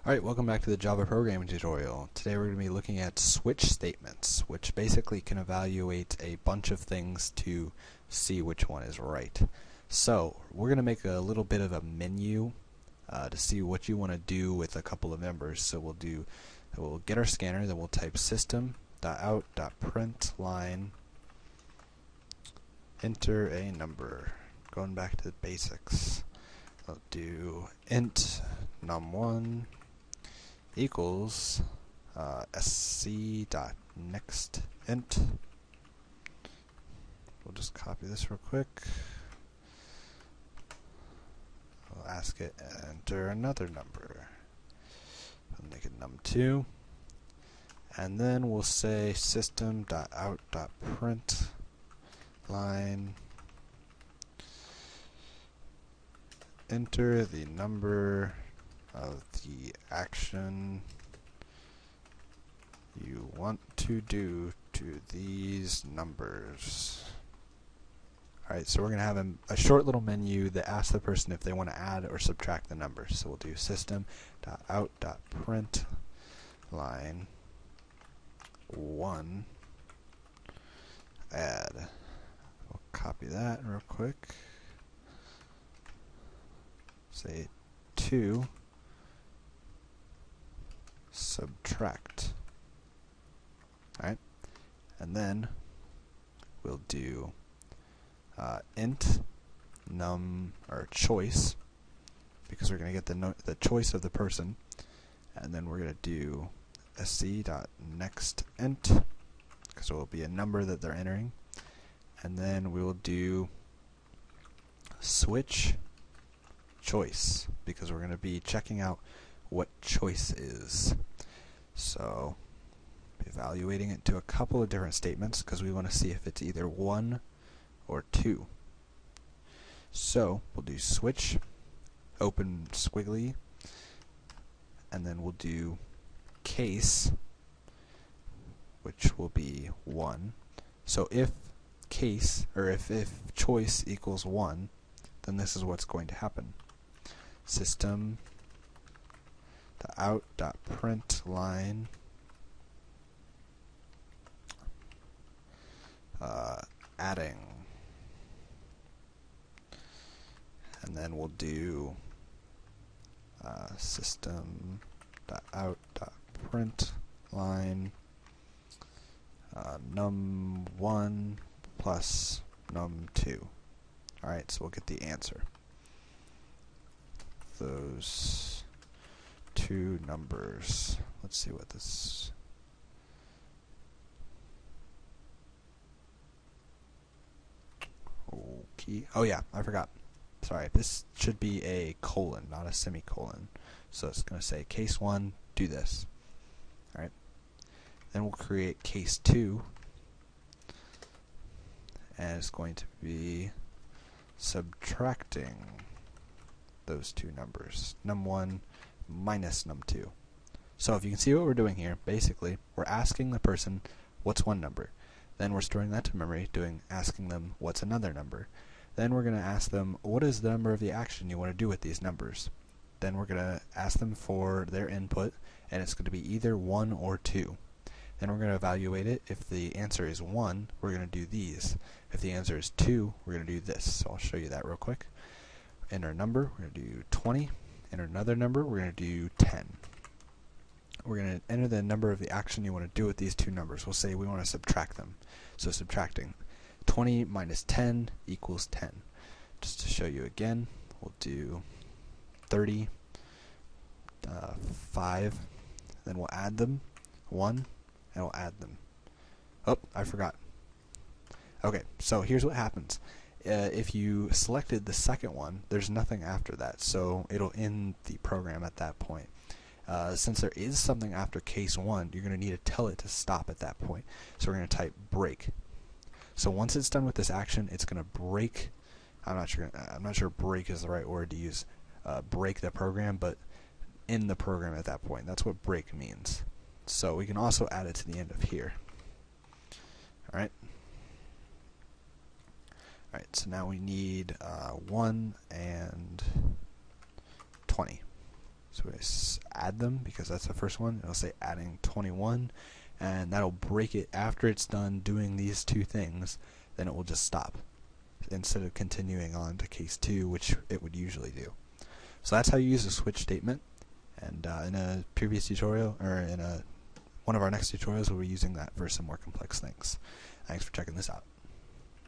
Alright, welcome back to the Java programming tutorial. Today we're going to be looking at switch statements, which basically can evaluate a bunch of things to see which one is right. So, we're going to make a little bit of a menu to see what you want to do with a couple of numbers. So we'll get our scanner, then we'll type system.out.println, enter a number. Going back to the basics. I'll do int num1 equals sc.nextInt. We'll just copy this real quick. We'll ask it enter another number. We'll make it num2. And then we'll say system.out.println, enter the number of the action you want to do to these numbers. Alright, so we're going to have a short little menu that asks the person if they want to add or subtract the numbers. So we'll do system.out.println 1 add. We'll copy that real quick. Say 2 subtract. Alright, and then we'll do int num or choice, because we're going to get the choice of the person, and then we're going to do sc.nextInt, because it will be a number that they're entering, and then we will do switch choice, because we're going to be checking out what choice is. So evaluating it to a couple of different statements, because we want to see if it's either 1 or 2. So we'll do switch, open squiggly, and then we'll do case, which will be 1. So if case, or if choice equals 1, then this is what's going to happen. System.out.println adding, and then we'll do system.out.println num1 plus num2. Alright, so we'll get the answer. Those two numbers. Let's see what this. Okay. Oh yeah, I forgot. Sorry, this should be a colon, not a semicolon. So it's going to say case 1, do this. Alright. Then we'll create case 2, and it's going to be subtracting those two numbers, num1 minus num2. So if you can see what we're doing here, basically we're asking the person what's one number, then we're storing that to memory, asking them what's another number, then we're going to ask them what is the number of the action you want to do with these numbers, then we're going to ask them for their input, and it's going to be either 1 or 2. Then we're going to evaluate it. If the answer is 1, we're going to do these. If the answer is 2, we're going to do this. So I'll show you that real quick. Enter a number, we're going to do 20. Enter another number, we're going to do 10. We're going to enter the number of the action you want to do with these two numbers. We'll say we want to subtract them. So subtracting 20 minus 10 equals 10. Just to show you again, we'll do 30, 5, then we'll add them, 1, and we'll add them. Oh, I forgot. Okay, so here's what happens. If you selected the second one, there's nothing after that, so it'll end the program at that point. Since there is something after case 1, you're going to need to tell it to stop at that point. So we're going to type break. So once it's done with this action, it's going to break. I'm not sure break is the right word to use. Break the program, but end the program at that point. That's what break means. So we can also add it to the end of here. All right. Alright, so now we need 1 and 20. So we add them, because that's the first one. It'll say adding 21, and that'll break it after it's done doing these two things. Then it will just stop instead of continuing on to case 2, which it would usually do. So that's how you use a switch statement. And in a previous tutorial, or in one of our next tutorials, we'll be using that for some more complex things. Thanks for checking this out.